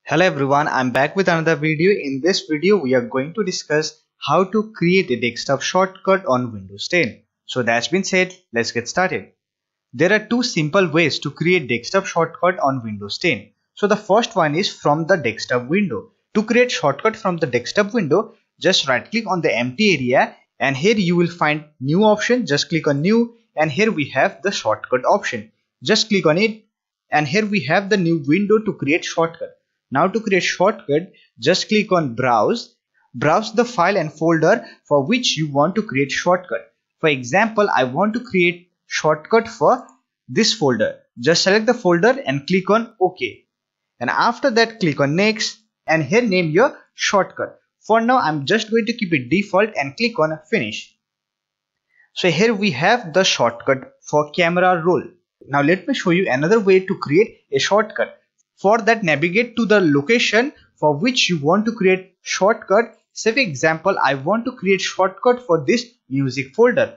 Hello everyone, I'm back with another video. In this video, we are going to discuss how to create a desktop shortcut on Windows 10. So that's been said, let's get started. There are two simple ways to create desktop shortcut on Windows 10. So the first one is from the desktop window. To create shortcut from the desktop window, just right click on the empty area and here you will find new option. Just click on new and here we have the shortcut option. Just click on it and here we have the new window to create shortcut. Now to create shortcut, just click on browse. Browse the file and folder for which you want to create shortcut. For example, I want to create shortcut for this folder. Just select the folder and click on OK. And after that, click on next and here name your shortcut. For now, I'm just going to keep it default and click on finish. So here we have the shortcut for camera roll. Now let me show you another way to create a shortcut. For that, navigate to the location for which you want to create shortcut. Say for example, I want to create shortcut for this music folder.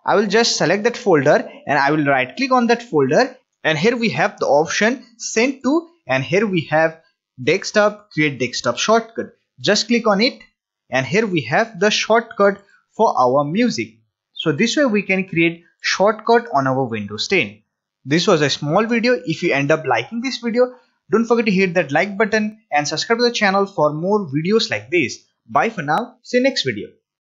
I will just select that folder and I will right click on that folder and here we have the option send to and here we have desktop, create desktop shortcut. Just click on it and here we have the shortcut for our music. So this way we can create shortcut on our Windows 10. This was a small video. If you end up liking this video, don't forget to hit that like button and subscribe to the channel for more videos like this. Bye for now. See you next video.